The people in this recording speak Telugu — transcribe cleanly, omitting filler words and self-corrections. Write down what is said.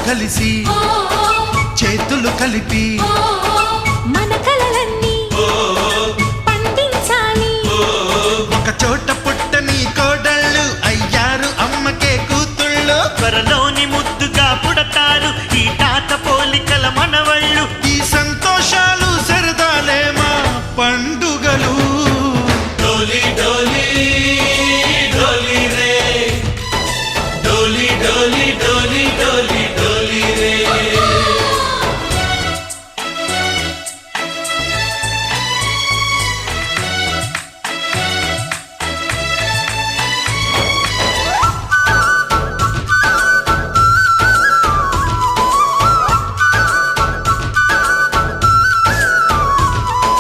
కలిసి చేతులు కలిపి మన కలలన్నీ పండించాలి. ఒక చోట పుట్టని కోడళ్ళు అయ్యారు అమ్మకే కూతుళ్ళు. త్వరలోని ముద్దుగా పుడతారు ఈ తాత పోలికల మనవళ్ళు. ఈ సంతోషాలు సరదాలే మా పండు